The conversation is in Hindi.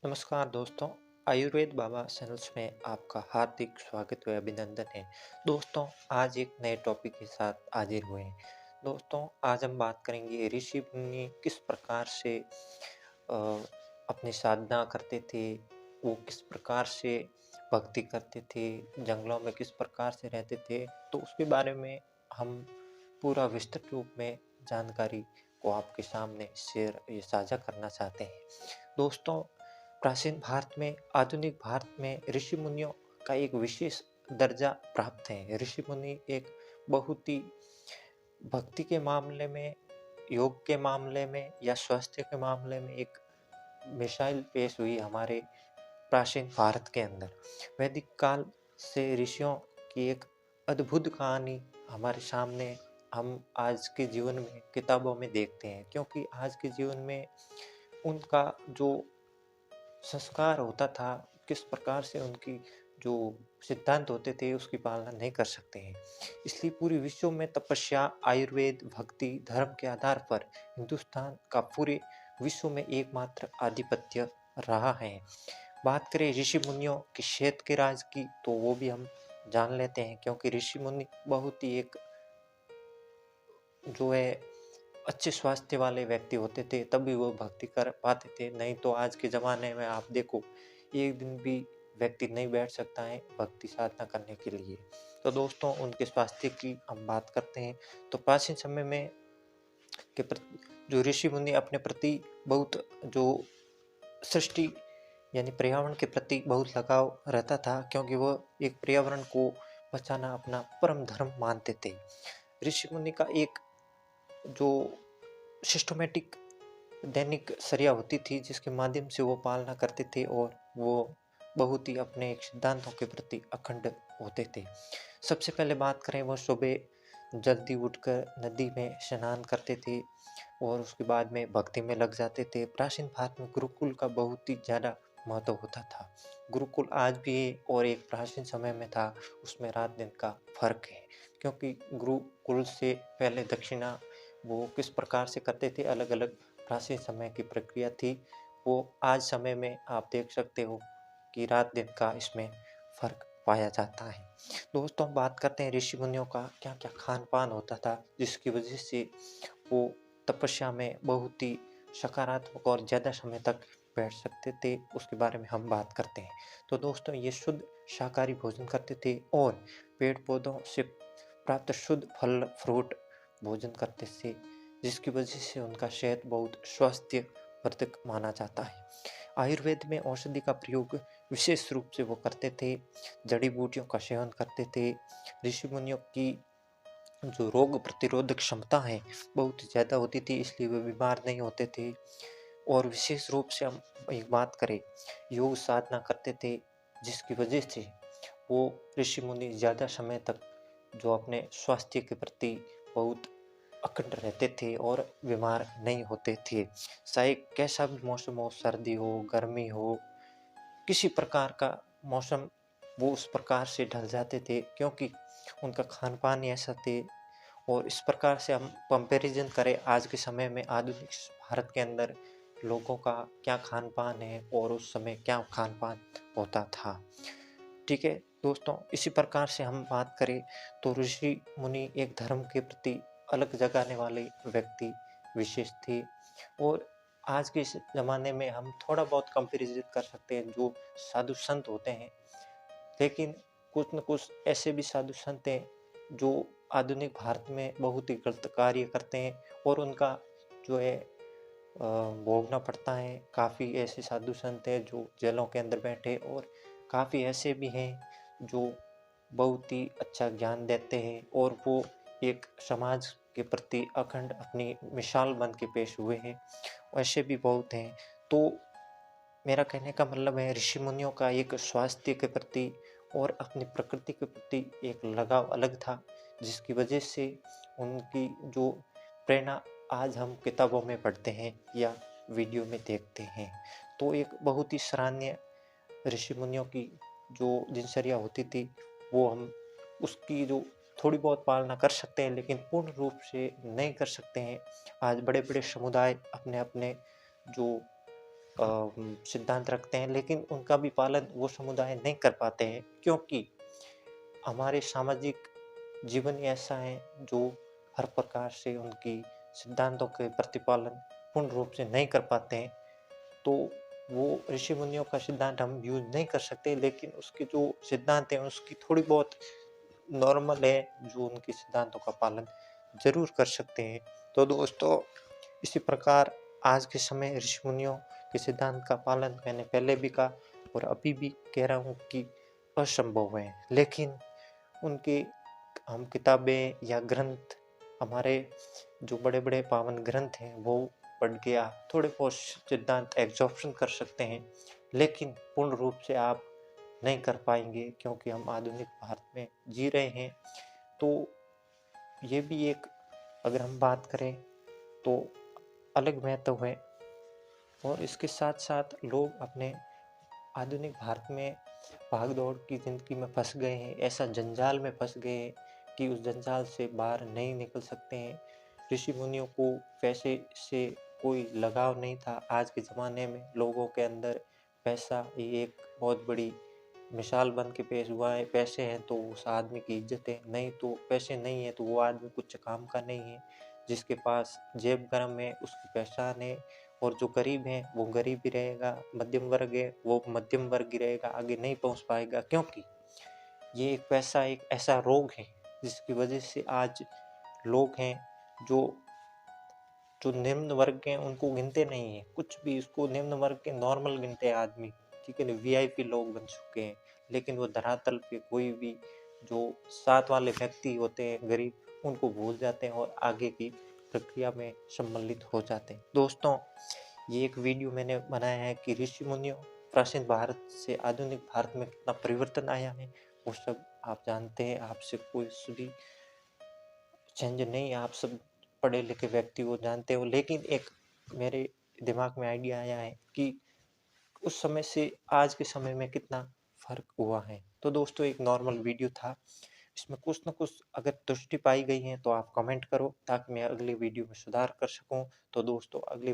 नमस्कार दोस्तों। आयुर्वेद बाबा चैनल्स में आपका हार्दिक स्वागत व अभिनंदन है। दोस्तों, आज एक नए टॉपिक के साथ हाजिर हुए हैं। दोस्तों, आज हम बात करेंगे ऋषि मुनि किस प्रकार से अ, अपनी साधना करते थे, वो किस प्रकार से भक्ति करते थे, जंगलों में किस प्रकार से रहते थे। तो उसके बारे में हम पूरा विस्तृत रूप में जानकारी को आपके सामने शेयर साझा करना चाहते हैं। दोस्तों, प्राचीन भारत में, आधुनिक भारत में ऋषि मुनियों का एक विशेष दर्जा प्राप्त है। ऋषि मुनि एक बहुत ही भक्ति के मामले में, योग के मामले में या स्वास्थ्य के मामले में एक मिसाइल पेश हुई हमारे प्राचीन भारत के अंदर। वैदिक काल से ऋषियों की एक अद्भुत कहानी हमारे सामने हम आज के जीवन में किताबों में देखते हैं, क्योंकि आज के जीवन में उनका जो संस्कार होता था, किस प्रकार से उनकी जो सिद्धांत होते थे उसकी पालना नहीं कर सकते हैं। इसलिए पूरे विश्व में तपस्या, आयुर्वेद, भक्ति, धर्म के आधार पर हिंदुस्तान का पूरे विश्व में एकमात्र आधिपत्य रहा है। बात करें ऋषि मुनियों के क्षेत्र के राज की, तो वो भी हम जान लेते हैं, क्योंकि ऋषि मुनि बहुत ही एक जो है अच्छे स्वास्थ्य वाले व्यक्ति होते थे, तभी वो भक्ति कर पाते थे। नहीं तो आज के ज़माने में आप देखो, एक दिन भी व्यक्ति नहीं बैठ सकता है भक्ति साधना करने के लिए। तो दोस्तों, उनके स्वास्थ्य की हम बात करते हैं। तो प्राचीन समय में के प्रति जो ऋषि मुनि अपने प्रति बहुत जो सृष्टि यानी पर्यावरण के प्रति बहुत लगाव रहता था, क्योंकि वो एक पर्यावरण को बचाना अपना परम धर्म मानते थे। ऋषि मुनि का एक जो सिस्टमैटिक दैनिक-चर्या होती थी, जिसके माध्यम से वो पालना करते थे और वो बहुत ही अपने एक सिद्धांतों के प्रति अखंड होते थे। सबसे पहले बात करें, वो सुबह जल्दी उठकर नदी में स्नान करते थे और उसके बाद में भक्ति में लग जाते थे। प्राचीन भारत में गुरुकुल का बहुत ही ज़्यादा महत्व होता था। गुरुकुल आज भी है और एक प्राचीन समय में था, उसमें रात-दिन का फ़र्क है। क्योंकि गुरुकुल से पहले दक्षिणा वो किस प्रकार से करते थे, अलग-अलग प्राचीन समय की प्रक्रिया थी। वो आज समय में आप देख सकते हो कि रात-दिन का इसमें फ़र्क पाया जाता है। दोस्तों, बात करते हैं ऋषि मुनियों का क्या-क्या खान-पान होता था, जिसकी वजह से वो तपस्या में बहुत ही सकारात्मक और ज़्यादा समय तक बैठ सकते थे, उसके बारे में हम बात करते हैं। तो दोस्तों, ये शुद्ध शाकाहारी भोजन करते थे और पेड़-पौधों से प्राप्त शुद्ध फल-फ्रूट भोजन करते थे, जिसकी वजह से उनका सेहत बहुत स्वास्थ्यवर्धक माना जाता है। आयुर्वेद में औषधि का प्रयोग विशेष रूप से वो करते थे, जड़ी-बूटियों का सेवन करते थे। ऋषि मुनियों की जो रोग प्रतिरोधक क्षमता है बहुत ज़्यादा होती थी, इसलिए वे बीमार नहीं होते थे। और विशेष रूप से हम एक बात करें, योग साधना करते थे, जिसकी वजह से वो ऋषि मुनि ज़्यादा समय तक जो अपने स्वास्थ्य के प्रति बहुत अखंड रहते थे और बीमार नहीं होते थे। चाहे कैसा भी मौसम हो, सर्दी हो, गर्मी हो, किसी प्रकार का मौसम, वो उस प्रकार से ढल जाते थे, क्योंकि उनका खान-पान ही ऐसा थे। और इस प्रकार से हम कंपैरिज़न करें आज के समय में आधुनिक भारत के अंदर लोगों का क्या खान-पान है और उस समय क्या खान-पान होता था। ठीक है दोस्तों, इसी प्रकार से हम बात करें तो ऋषि मुनि एक धर्म के प्रति अलग जगाने वाले व्यक्ति विशेष थे। और आज के इस ज़माने में हम थोड़ा बहुत कंपैरिज़न कर सकते हैं जो साधु संत होते हैं, लेकिन कुछ न कुछ ऐसे भी साधु संत हैं जो आधुनिक भारत में बहुत ही गलत कार्य करते हैं और उनका जो है भोगना पड़ता है। काफ़ी ऐसे साधु संत हैं जो जेलों के अंदर बैठे, और काफ़ी ऐसे भी हैं जो बहुत ही अच्छा ज्ञान देते हैं और वो एक समाज के प्रति अखंड अपनी मिसाल बन के पेश हुए हैं। ऐसे भी बहुत हैं। तो मेरा कहने का मतलब है, ऋषि मुनियों का एक स्वास्थ्य के प्रति और अपनी प्रकृति के प्रति एक लगाव अलग था, जिसकी वजह से उनकी जो प्रेरणा आज हम किताबों में पढ़ते हैं या वीडियो में देखते हैं। तो एक बहुत ही सराहनीय ऋषि मुनियों की जो दिनचर्या होती थी, वो हम उसकी जो थोड़ी बहुत पालना कर सकते हैं, लेकिन पूर्ण रूप से नहीं कर सकते हैं। आज बड़े-बड़े समुदाय अपने-अपने जो सिद्धांत रखते हैं, लेकिन उनका भी पालन वो समुदाय नहीं कर पाते हैं, क्योंकि हमारे सामाजिक जीवन ही ऐसा है जो हर प्रकार से उनकी सिद्धांतों के प्रतिपालन पूर्ण रूप से नहीं कर पाते हैं। तो वो ऋषि मुनियों का सिद्धांत हम यूज नहीं कर सकते, लेकिन उसके जो सिद्धांत हैं उसकी थोड़ी बहुत नॉर्मल है, जो उनके सिद्धांतों का पालन जरूर कर सकते हैं। तो दोस्तों, इसी प्रकार आज के समय ऋषि मुनियों के सिद्धांत का पालन मैंने पहले भी कहा और अभी भी कह रहा हूँ कि असंभव है, लेकिन उनकी हम किताबें या ग्रंथ, हमारे जो बड़े बड़े पावन ग्रंथ हैं वो पढ़ के आप थोड़े बहुत सिद्धांत एग्जॉर्प्शन कर सकते हैं, लेकिन पूर्ण रूप से आप नहीं कर पाएंगे, क्योंकि हम आधुनिक भारत में जी रहे हैं। तो ये भी एक, अगर हम बात करें तो अलग महत्व है। और इसके साथ साथ लोग अपने आधुनिक भारत में भाग-दौड़ की ज़िंदगी में फँस गए हैं, ऐसा जंजाल में फँस गए हैं कि उस जंजाल से बाहर नहीं निकल सकते हैं। ऋषि मुनियों को पैसे से कोई लगाव नहीं था। आज के ज़माने में लोगों के अंदर पैसा ही एक बहुत बड़ी मिसाल बन के पेश हुआ है। पैसे हैं तो उस आदमी की इज्जत है, नहीं तो पैसे नहीं है तो वो आदमी कुछ काम का नहीं है। जिसके पास जेब गर्म है उसकी पहचान है, और जो गरीब है वो गरीब ही रहेगा, मध्यम वर्ग है वो मध्यम वर्ग ही रहेगा, आगे नहीं पहुंच पाएगा, क्योंकि ये एक पैसा एक ऐसा रोग है जिसकी वजह से आज लोग हैं जो जो निम्न वर्ग के हैं उनको गिनते नहीं है, कुछ भी इसको निम्न वर्ग के नॉर्मल गिनते हैं आदमी, ठीक है ना, वीआईपी लोग बन चुके हैं। लेकिन वो धरातल पे कोई भी जो साथ वाले व्यक्ति होते हैं गरीब, उनको भूल जाते हैं और आगे की प्रक्रिया में सम्मिलित हो जाते हैं। दोस्तों, ये एक वीडियो मैंने बनाया है कि ऋषि मुनियों प्राचीन भारत से आधुनिक भारत में कितना परिवर्तन आया है, वो सब आप जानते हैं, आपसे कोई भी चेंज नहीं, आप सब पढ़े लिखे व्यक्ति को जानते हो। लेकिन एक मेरे दिमाग में आइडिया आया है कि उस समय से आज के समय में कितना फर्क हुआ है। तो दोस्तों, एक नॉर्मल वीडियो था, इसमें कुछ ना कुछ अगर त्रुटि पाई गई है तो आप कमेंट करो, ताकि मैं अगली वीडियो में सुधार कर सकूं। तो दोस्तों, अगली